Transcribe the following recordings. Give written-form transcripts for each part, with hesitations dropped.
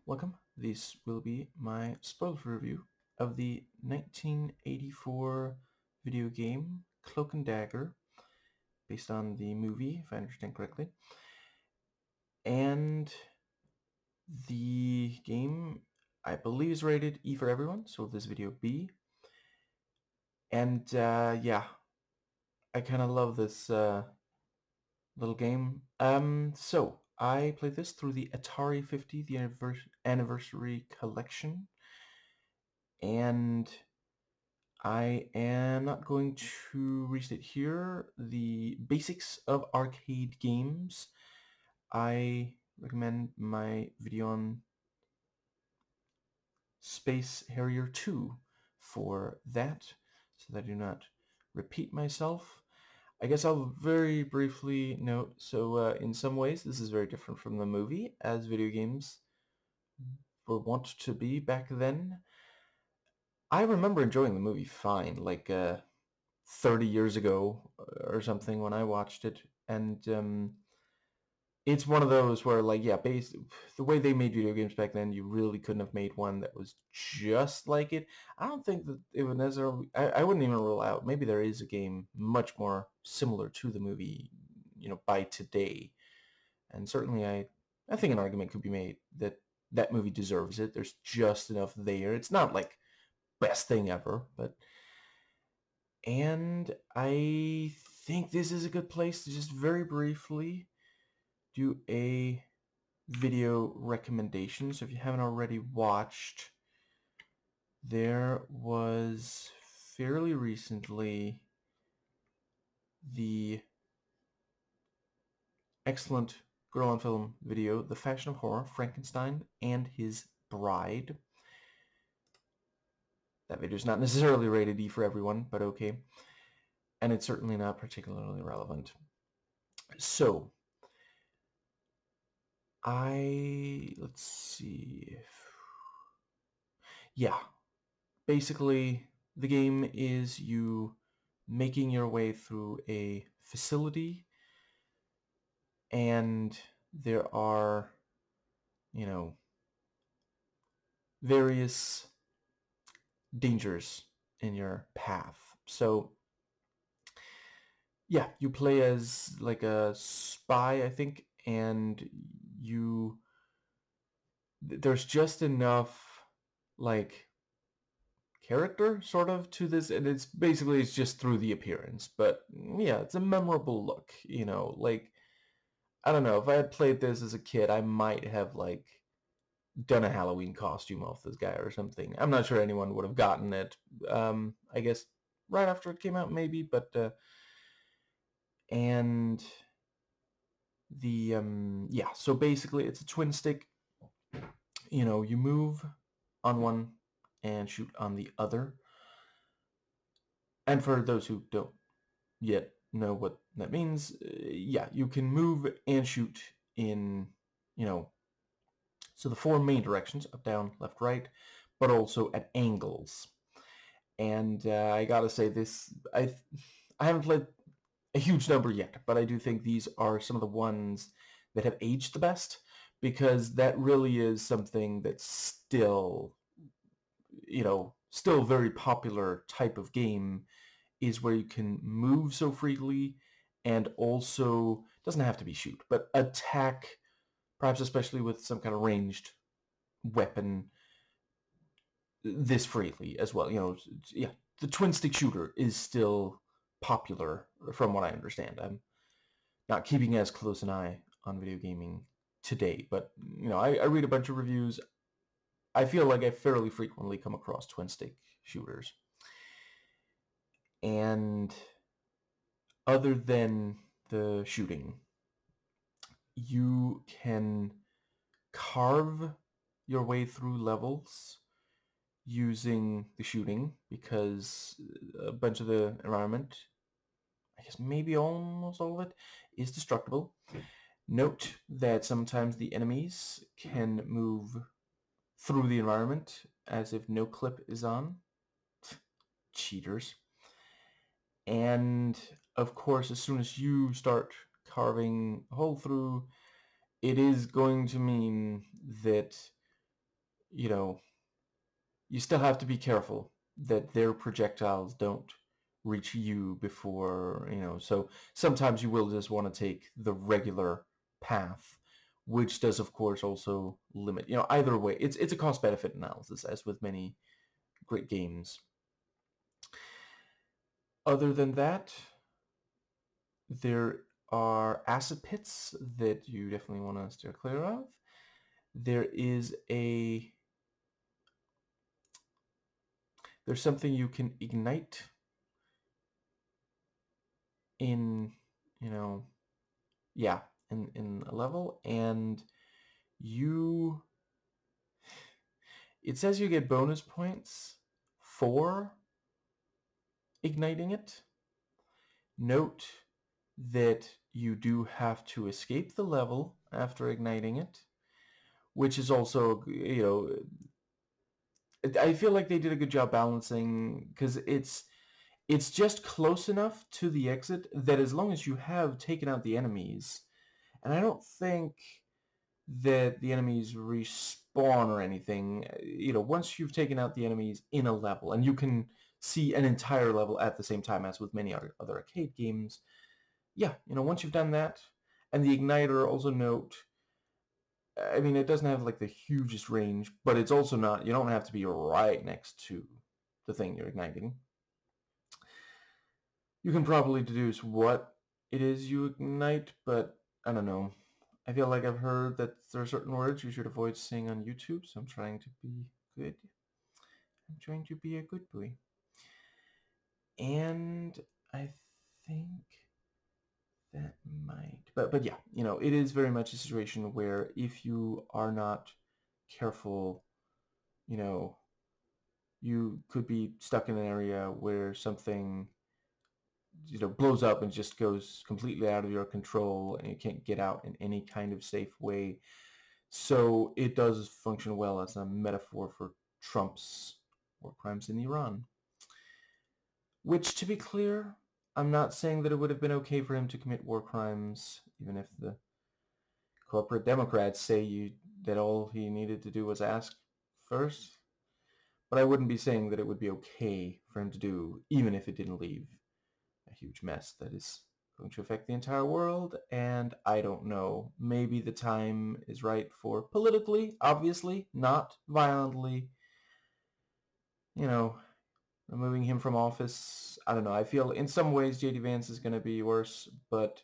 welcome. This will be my spoiler review of the 1984 video game Cloak and Dagger, based on the movie, if I understand correctly. And the game, I believe, is rated E for everyone, so this video B. And yeah, I kind of love this little game. So I played this through the Atari 50, the anniversary collection, and I am not going to restate here the basics of arcade games. I recommend my video on Space Harrier 2 for that, so that I do not repeat myself. I guess I'll very briefly note, so in some ways this is very different from the movie, as video games were wont to be back then. I remember enjoying the movie fine, like 30 years ago or something when I watched it, and it's one of those where, like, yeah, the way they made video games back then, you really couldn't have made one that was just like it. I don't think that it would necessarily. I wouldn't even rule out. Maybe there is a game much more similar to the movie, by today, and certainly I think an argument could be made that that movie deserves it. There's just enough there. It's not like best thing ever, but. And I think this is a good place to just very briefly do a video recommendation. So if you haven't already watched, there was fairly recently the excellent Girl on Film video, The Fashion of Horror, Frankenstein and His Bride. That video is not necessarily rated E for everyone, but okay. And it's certainly not particularly relevant. So, let's see. Yeah, basically the game is you making your way through a facility, and there are, various dangers in your path. So yeah, you play as like a spy, I think, and there's just enough like character sort of to this, and it's just through the appearance, but yeah, it's a memorable look, like, I don't know, if I had played this as a kid, I might have like done a Halloween costume off this guy or something. I'm not sure anyone would have gotten it. I guess right after it came out, maybe, but and the yeah, so basically it's a twin stick. You move on one and shoot on the other. And for those who don't yet know what that means, yeah, you can move and shoot in, so the four main directions: up, down, left, right, but also at angles. And I gotta say, I haven't played a huge number yet, but I do think these are some of the ones that have aged the best, because that really is something that's still very popular type of game, is where you can move so freely and also doesn't have to be shoot, but attack, perhaps especially with some kind of ranged weapon, this freely as well. Yeah, the twin stick shooter is still popular from what I understand. I'm not keeping as close an eye on video gaming today, but I read a bunch of reviews. I feel like I fairly frequently come across twin stick shooters. And other than the shooting, you can carve your way through levels using the shooting, because a bunch of the environment, I guess maybe almost all of it, is destructible. Note that sometimes the enemies can move through the environment as if no clip is on. Cheaters. And of course, as soon as you start carving a hole through, it is going to mean that you know, you still have to be careful that their projectiles don't reach you before, so sometimes you will just want to take the regular path, which does of course also limit, either way, it's a cost benefit analysis as with many great games. Other than that, there are acid pits that you definitely want to steer clear of. There's something you can ignite in, you know, yeah, in a level, and you, it says you get bonus points for igniting it. Note that you do have to escape the level after igniting it, which is also, I feel like they did a good job balancing, because it's just close enough to the exit that as long as you have taken out the enemies, and I don't think that the enemies respawn or anything, once you've taken out the enemies in a level, and you can see an entire level at the same time as with many other arcade games, yeah, once you've done that, and the igniter, also note, I mean, it doesn't have like the hugest range, but it's also not, you don't have to be right next to the thing you're igniting. You can probably deduce what it is you ignite, but I don't know. I feel like I've heard that there are certain words you should avoid saying on YouTube, so I'm trying to be good. I'm trying to be a good boy. And I think that might, but yeah, it is very much a situation where if you are not careful, you could be stuck in an area where something, blows up and just goes completely out of your control, and you can't get out in any kind of safe way. So it does function well as a metaphor for Trump's war crimes in Iran. Which, to be clear, I'm not saying that it would have been okay for him to commit war crimes, even if the corporate Democrats say that all he needed to do was ask first. But I wouldn't be saying that it would be okay for him to do, even if it didn't leave a huge mess that is going to affect the entire world. And I don't know, maybe the time is right for politically, obviously, not violently, removing him from office. I don't know. I feel in some ways J.D. Vance is going to be worse, but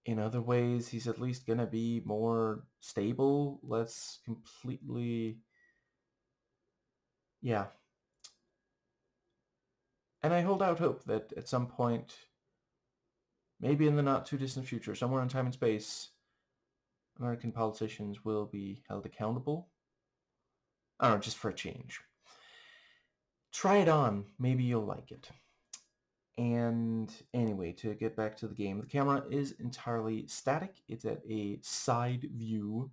in other ways he's at least going to be more stable, less completely, yeah. And I hold out hope that at some point, maybe in the not too distant future, somewhere in time and space, American politicians will be held accountable. I don't know, just for a change. Try it on. Maybe you'll like it. And anyway, to get back to the game, the camera is entirely static. It's at a side view.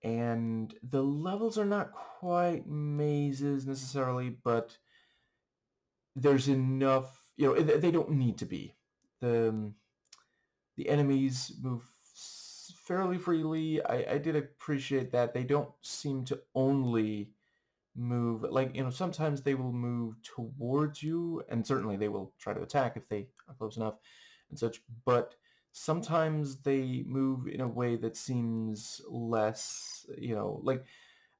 And the levels are not quite mazes necessarily, but there's enough, they don't need to be. The enemies move fairly freely. I did appreciate that. They don't seem to only move, like, sometimes they will move towards you, and certainly they will try to attack if they are close enough and such, but sometimes they move in a way that seems less, like,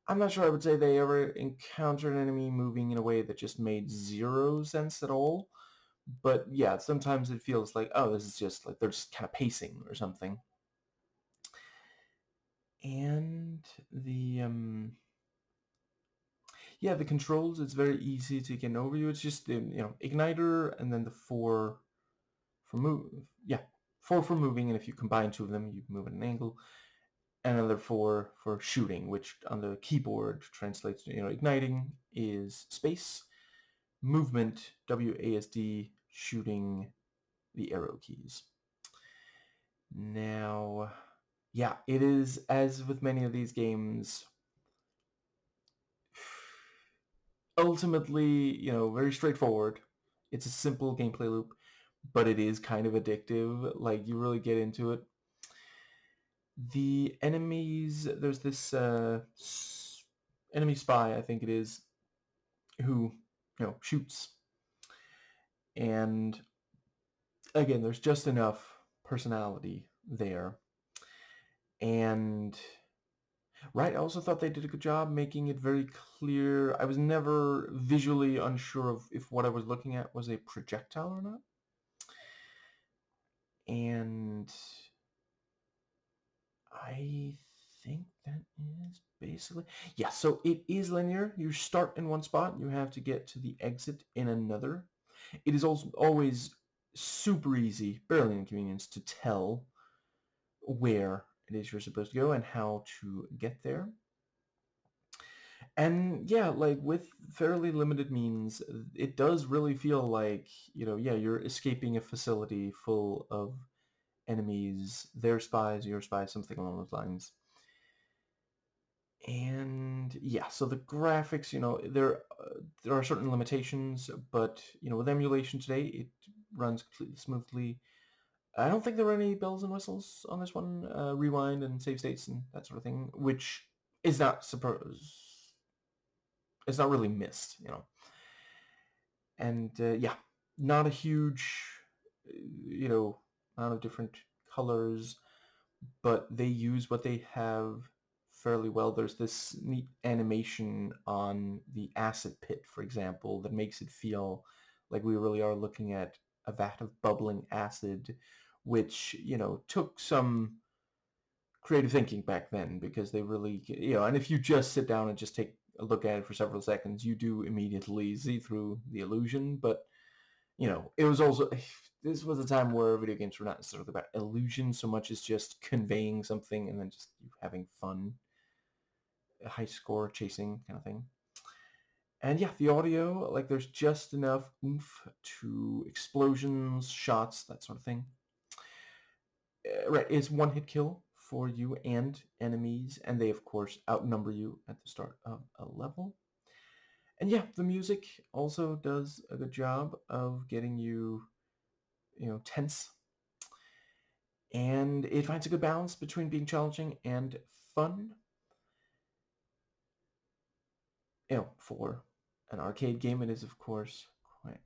I'm not sure I would say they ever encountered an enemy moving in a way that just made zero sense at all. But yeah, sometimes it feels like, oh, this is just like they're just kind of pacing or something. And the controls, it's very easy to get an overview. It's just igniter, and then the four for move. Yeah, four for moving, and if you combine two of them, you move at an angle. And another four for shooting, which on the keyboard translates to, igniting is space, movement WASD, shooting the arrow keys. Now, yeah, it is, as with many of these games, ultimately, very straightforward. It's a simple gameplay loop, but it is kind of addictive. Like, you really get into it. The enemies, there's this enemy spy, I think it is, who, shoots. And again, there's just enough personality there. And right, I also thought they did a good job making it very clear. I was never visually unsure of if what I was looking at was a projectile or not. And I think that is basically... Yeah, so it is linear. You start in one spot, you have to get to the exit in another. It is also always super easy, barely an inconvenience, to tell where it is you're supposed to go and how to get there. And yeah, like with fairly limited means, it does really feel like, yeah, you're escaping a facility full of enemies, their spies, your spies, something along those lines. And yeah, so the graphics, there are certain limitations, but with emulation today, it runs completely smoothly. I don't think there were any bells and whistles on this one, rewind and save states and that sort of thing, which is not it's not really missed, And yeah, not a huge, amount of different colors, but they use what they have fairly well. There's this neat animation on the acid pit, for example, that makes it feel like we really are looking at a vat of bubbling acid, which, took some creative thinking back then, because they really, and if you just sit down and just take a look at it for several seconds, you do immediately see through the illusion. But it was also, this was a time where video games were not necessarily about illusion so much as just conveying something and then just having fun, a high score chasing kind of thing. And yeah, the audio, like, there's just enough oomph to explosions, shots, that sort of thing. Right, it's one hit kill for you and enemies, and they of course outnumber you at the start of a level. And yeah, the music also does a good job of getting you, tense. And it finds a good balance between being challenging and fun. For an arcade game, it is of course quite...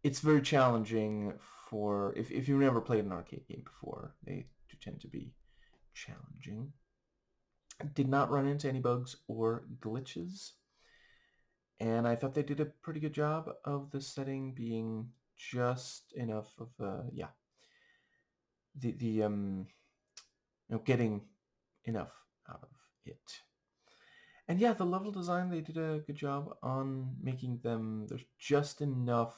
It's very challenging for... If you've never played an arcade game before, they do tend to be challenging. Did not run into any bugs or glitches. And I thought they did a pretty good job of the setting being just enough of getting enough out of it. And yeah, the level design, they did a good job on making them... There's just enough,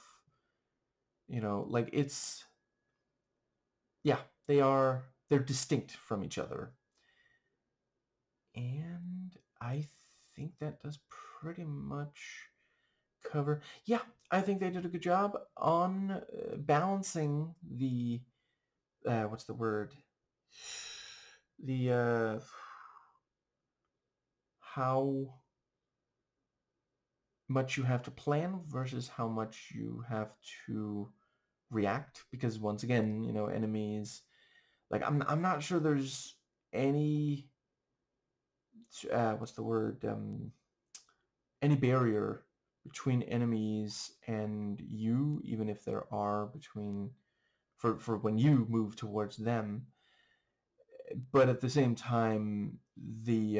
like, it's... Yeah, they're distinct from each other. And I think that does pretty much cover... Yeah, I think they did a good job on balancing the... what's the word? The... how much you have to plan versus how much you have to react, because once again, enemies, like, I'm not sure there's any what's the word, any barrier between enemies and you, even if there are between, for when you move towards them. But at the same time, the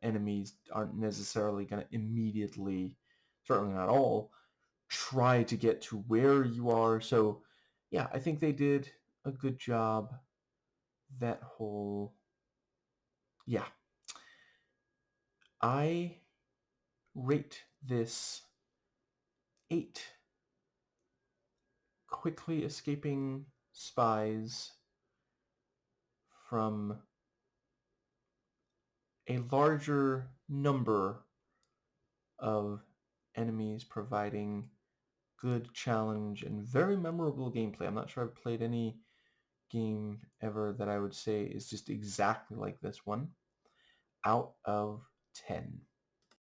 enemies aren't necessarily going to immediately, certainly not all, try to get to where you are. So yeah, I think they did a good job. That whole... Yeah. I rate this 8 quickly escaping spies from a larger number of enemies, providing good challenge and very memorable gameplay. I'm not sure I've played any game ever that I would say is just exactly like this one. Out of 10.